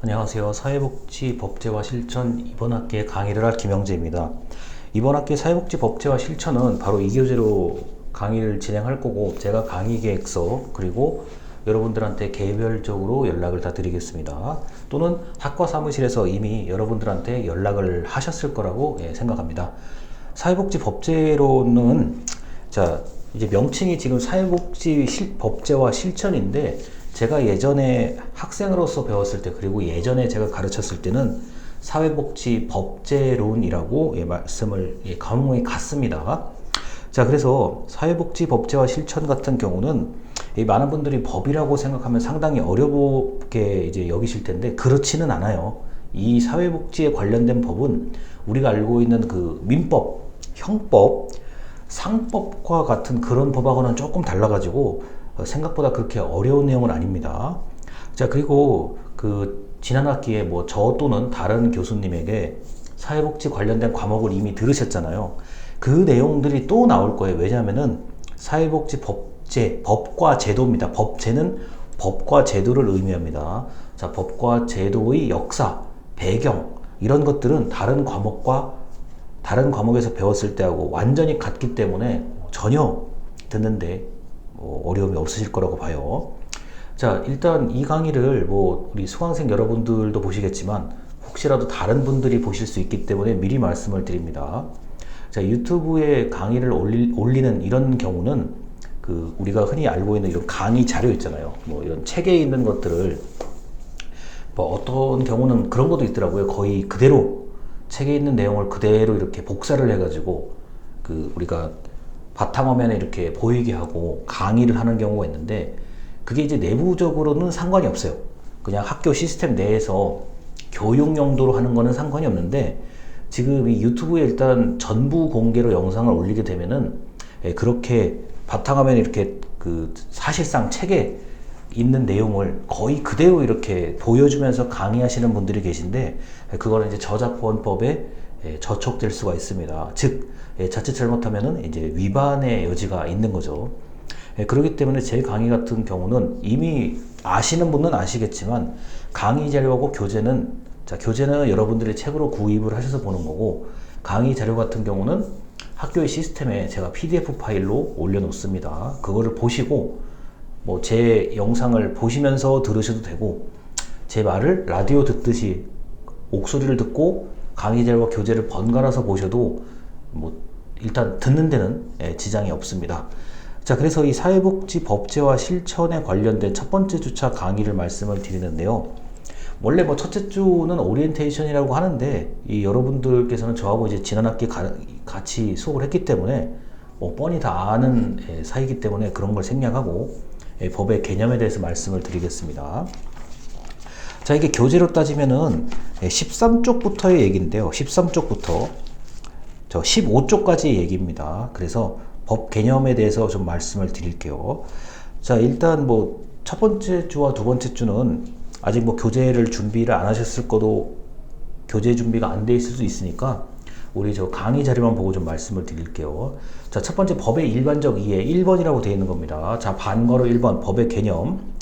안녕하세요. 사회복지 법제화 실천 이번 학기에 강의를 할 김영재입니다. 이번 학기 사회복지 법제화 실천은 바로 2교재로 강의를 진행할 거고, 제가 강의 계획서 그리고 여러분들한테 개별적으로 연락을 다 드리겠습니다. 또는 학과 사무실에서 이미 여러분들한테 연락을 하셨을 거라고 생각합니다. 사회복지 법제로는 이제 명칭이 지금 사회복지 법제화 실천인데, 제가 예전에 학생으로서 배웠을 때, 그리고 예전에 제가 가르쳤을 때는 사회복지 법제론이라고 말씀을 과목이 같습니다. 그래서 사회복지 법제화 실천 같은 경우는 많은 분들이 법이라고 생각하면 상당히 어렵게 이제 여기실 텐데, 그렇지는 않아요. 이 사회복지에 관련된 법은 우리가 알고 있는 그 민법, 형법, 상법과 같은 그런 법하고는 조금 달라가지고 생각보다 그렇게 어려운 내용은 아닙니다. 그리고 지난 학기에 저 또는 다른 교수님에게 사회복지 관련된 과목을 이미 들으셨잖아요. 그 내용들이 또 나올 거예요. 왜냐하면은 사회복지 법과 제도입니다. 법제는 법과 제도를 의미합니다. 법과 제도의 역사, 배경, 이런 것들은 다른 과목에서 배웠을 때하고 완전히 같기 때문에 전혀 듣는데 어려움이 없으실 거라고 봐요. 일단 이 강의를 우리 수강생 여러분들도 보시겠지만 혹시라도 다른 분들이 보실 수 있기 때문에 미리 말씀을 드립니다. 유튜브에 강의를 올리는 이런 경우는 우리가 흔히 알고 있는 이런 강의 자료 있잖아요. 이런 책에 있는 것들을 어떤 경우는 그런 것도 있더라고요. 거의 그대로 책에 있는 내용을 그대로 이렇게 복사를 해가지고 우리가 바탕화면에 이렇게 보이게 하고 강의를 하는 경우가 있는데, 그게 이제 내부적으로는 상관이 없어요. 그냥 학교 시스템 내에서 교육 용도로 하는 거는 상관이 없는데, 지금 이 유튜브에 일단 전부 공개로 영상을 올리게 되면은 그렇게 바탕화면에 이렇게 사실상 책에 있는 내용을 거의 그대로 이렇게 보여주면서 강의하시는 분들이 계신데, 그거는 이제 저작권법에 저촉될 수가 있습니다. 즉 자칫 잘못하면은 이제 위반의 여지가 있는 거죠. 그렇기 때문에 제 강의 같은 경우는 이미 아시는 분은 아시겠지만, 강의 자료하고 교재는 여러분들이 책으로 구입을 하셔서 보는 거고, 강의 자료 같은 경우는 학교의 시스템에 제가 PDF 파일로 올려놓습니다. 그거를 보시고 제 영상을 보시면서 들으셔도 되고, 제 말을 라디오 듣듯이 목소리를 듣고 강의 자료와 교재를 번갈아서 보셔도 일단 듣는 데는 지장이 없습니다. 그래서 이 사회복지 법제화 실천에 관련된 첫 번째 주차 강의를 말씀을 드리는데요. 원래 첫째 주는 오리엔테이션이라고 하는데, 여러분들께서는 저하고 이제 지난 학기 같이 수업을 했기 때문에 뻔히 다 아는 사이기 때문에 그런 걸 생략하고 법의 개념에 대해서 말씀을 드리겠습니다. 이게 교재로 따지면은 13쪽부터의 얘기인데요. 13쪽부터 15쪽까지 얘기입니다. 그래서 법 개념에 대해서 좀 말씀을 드릴게요. 일단 첫 번째 주와 두 번째 주는 아직 교재를 준비를 안 하셨을 거도 교재 준비가 안 돼 있을 수 있으니까 우리 강의 자료만 보고 좀 말씀을 드릴게요. 첫 번째 법의 일반적 이해 1번이라고 되어 있는 겁니다. 반괄호 1번 법의 개념.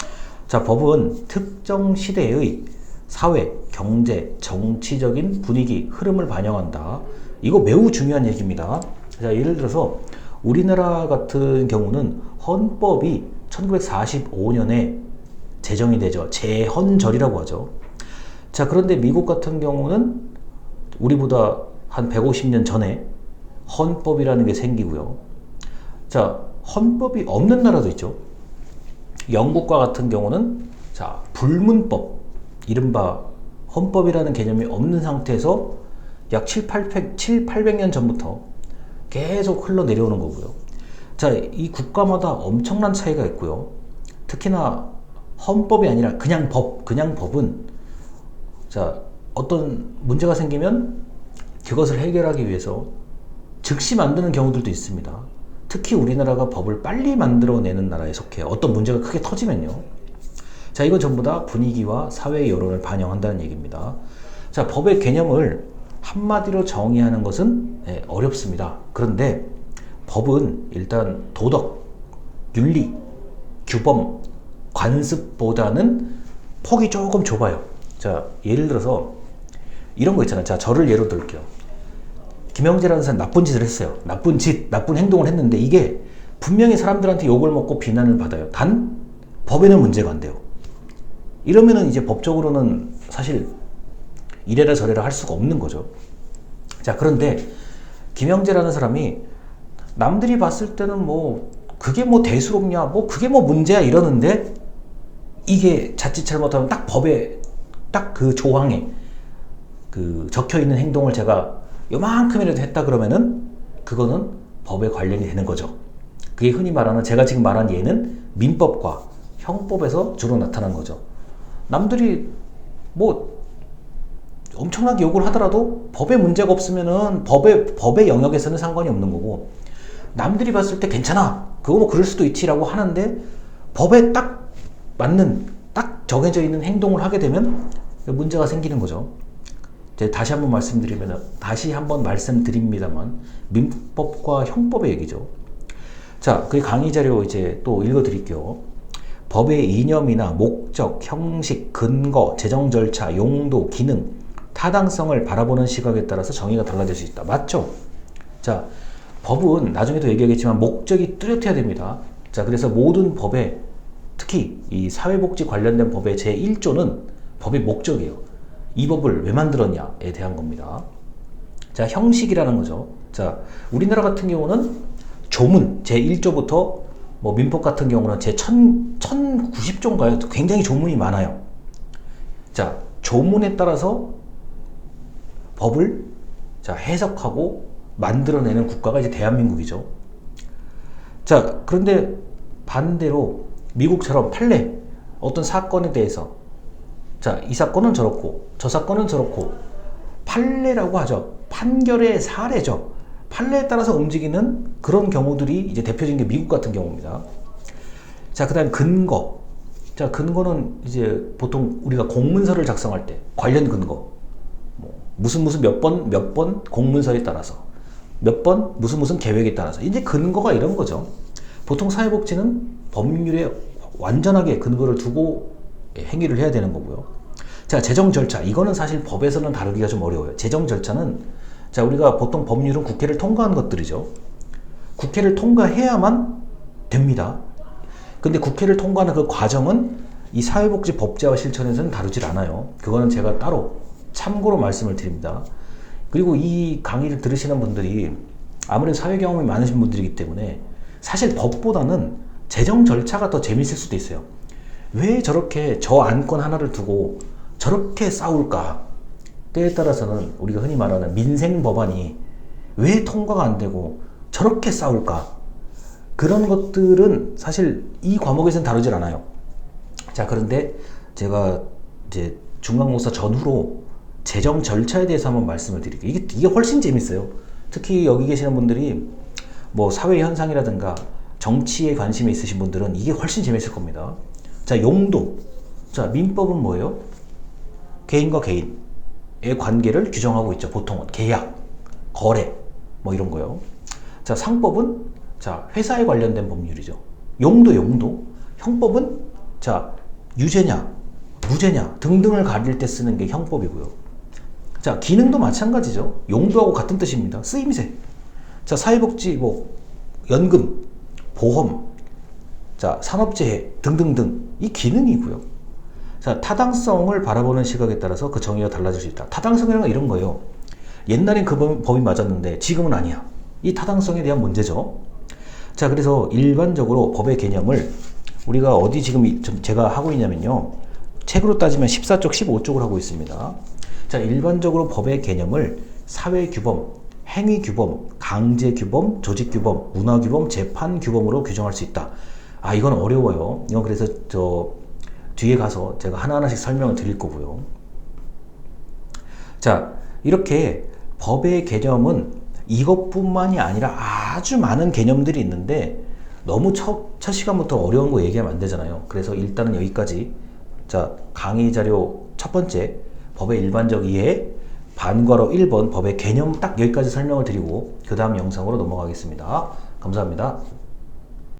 법은 특정 시대의 사회, 경제, 정치적인 분위기, 흐름을 반영한다. 이거 매우 중요한 얘기입니다. 예를 들어서 우리나라 같은 경우는 헌법이 1945년에 제정이 되죠. 제헌절이라고 하죠. 그런데 미국 같은 경우는 우리보다 한 150년 전에 헌법이라는 게 생기고요. 헌법이 없는 나라도 있죠. 영국과 같은 경우는 불문법, 이른바 헌법이라는 개념이 없는 상태에서 약 800년 전부터 계속 흘러내려오는 거고요. 이 국가마다 엄청난 차이가 있고요. 특히나 헌법이 아니라 그냥 법은 어떤 문제가 생기면 그것을 해결하기 위해서 즉시 만드는 경우들도 있습니다. 특히 우리나라가 법을 빨리 만들어내는 나라에 속해요. 어떤 문제가 크게 터지면요. 이건 전부 다 분위기와 사회의 여론을 반영한다는 얘기입니다. 법의 개념을 한마디로 정의하는 것은 어렵습니다. 그런데 법은 일단 도덕, 윤리, 규범, 관습보다는 폭이 조금 좁아요. 자, 예를 들어서 이런 거 있잖아요. 자, 저를 예로 들게요. 김영재라는 사람 나쁜 짓을 했어요. 나쁜 짓, 나쁜 행동을 했는데 이게 분명히 사람들한테 욕을 먹고 비난을 받아요. 단 법에는 문제가 안 돼요. 이러면은 이제 법적으로는 사실 이래라 저래라 할 수가 없는 거죠. 자, 그런데 김영재라는 사람이 남들이 봤을 때는 뭐 그게 뭐 대수롭냐, 뭐 그게 뭐 문제야 이러는데 이게 자칫 잘못하면 딱 법에 딱 그 조항에 그 적혀 있는 행동을 제가 요만큼이라도 했다 그러면은 그거는 법에 관련이 되는 거죠. 그게 흔히 말하는 제가 지금 말한 예는 민법과 형법에서 주로 나타난 거죠. 남들이 뭐 엄청나게 욕을 하더라도 법에 문제가 없으면은 법의 영역에서는 상관이 없는 거고, 남들이 봤을 때 괜찮아, 그거 뭐 그럴 수도 있지라고 하는데 법에 딱 맞는 딱 정해져 있는 행동을 하게 되면 문제가 생기는 거죠. 다시 한번 말씀드립니다만 민법과 형법의 얘기죠. 자, 그 강의 자료 이제 또 읽어드릴게요. 법의 이념이나 목적, 형식, 근거, 제정 절차, 용도, 기능, 타당성을 바라보는 시각에 따라서 정의가 달라질 수 있다. 맞죠? 자, 법은 나중에도 얘기하겠지만 목적이 뚜렷해야 됩니다. 자, 그래서 모든 법에, 특히 이 사회복지 관련된 법의 제1조는 법의 목적이에요. 이 법을 왜 만들었냐에 대한 겁니다. 자, 형식이라는 거죠. 자, 우리나라 같은 경우는 조문 제1조부터 뭐 민법 같은 경우는 제 1090조인가요? 굉장히 조문이 많아요. 자, 조문에 따라서 법을 해석하고 만들어내는 국가가 이제 대한민국이죠. 자, 그런데 반대로 미국처럼 판례, 어떤 사건에 대해서 자, 이 사건은 저렇고 저 사건은 저렇고, 판례라고 하죠. 판결의 사례죠. 판례에 따라서 움직이는 그런 경우들이 이제 대표적인 게 미국 같은 경우입니다. 자, 그 다음 근거. 자, 근거는 이제 보통 우리가 공문서를 작성할 때 관련 근거, 뭐 무슨 몇 번 공문서에 따라서 몇 번 무슨 계획에 따라서 이제 근거가 이런 거죠. 보통 사회복지는 법률에 완전하게 근거를 두고 행위를 해야 되는 거고요. 자, 재정 절차. 이거는 사실 법에서는 다루기가 좀 어려워요. 재정 절차는, 자, 우리가 보통 법률은 국회를 통과한 것들이죠. 국회를 통과해야만 됩니다. 근데 국회를 통과하는 그 과정은 이 사회복지 법제화 실천에서는 다루질 않아요. 그거는 제가 따로 참고로 말씀을 드립니다. 그리고 이 강의를 들으시는 분들이 아무래도 사회 경험이 많으신 분들이기 때문에 사실 법보다는 재정 절차가 더 재밌을 수도 있어요. 왜 저렇게 저 안건 하나를 두고 저렇게 싸울까? 때에 따라서는 우리가 흔히 말하는 민생 법안이 왜 통과가 안 되고 저렇게 싸울까? 그런 것들은 사실 이 과목에서는 다루질 않아요. 자, 그런데 제가 이제 중간고사 전후로 재정 절차에 대해서 한번 말씀을 드릴게요. 이게 훨씬 재밌어요. 특히 여기 계시는 분들이 뭐 사회 현상이라든가 정치에 관심이 있으신 분들은 이게 훨씬 재밌을 겁니다. 자, 용도. 자, 민법은 뭐예요? 개인과 개인의 관계를 규정하고 있죠. 보통은 계약, 거래, 뭐 이런 거요. 자, 상법은 자, 회사에 관련된 법률이죠. 용도. 형법은 자, 유죄냐, 무죄냐 등등을 가릴 때 쓰는 게 형법이고요. 자, 기능도 마찬가지죠. 용도하고 같은 뜻입니다. 쓰임새. 자, 사회복지, 뭐 연금, 보험, 자, 산업재해 등등등 이 기능이고요. 자, 타당성을 바라보는 시각에 따라서 그 정의가 달라질 수 있다. 타당성이라는 건 이런 거예요. 옛날엔 그 법이 맞았는데 지금은 아니야. 이 타당성에 대한 문제죠. 자, 그래서 일반적으로 법의 개념을 우리가 어디 지금 제가 하고 있냐면요, 책으로 따지면 14쪽, 15쪽을 하고 있습니다. 자, 일반적으로 법의 개념을 사회규범, 행위규범, 강제규범, 조직규범, 문화규범, 재판규범으로 규정할 수 있다. 아, 이건 어려워요. 이건 그래서 뒤에 가서 제가 하나하나씩 설명을 드릴 거고요. 자, 이렇게 법의 개념은 이것뿐만이 아니라 아주 많은 개념들이 있는데 너무 첫 시간부터 어려운 거 얘기하면 안 되잖아요. 그래서 일단은 여기까지. 자, 강의 자료 첫 번째, 법의 일반적 이해, 반괄호 1번 법의 개념 딱 여기까지 설명을 드리고 그 다음 영상으로 넘어가겠습니다. 감사합니다.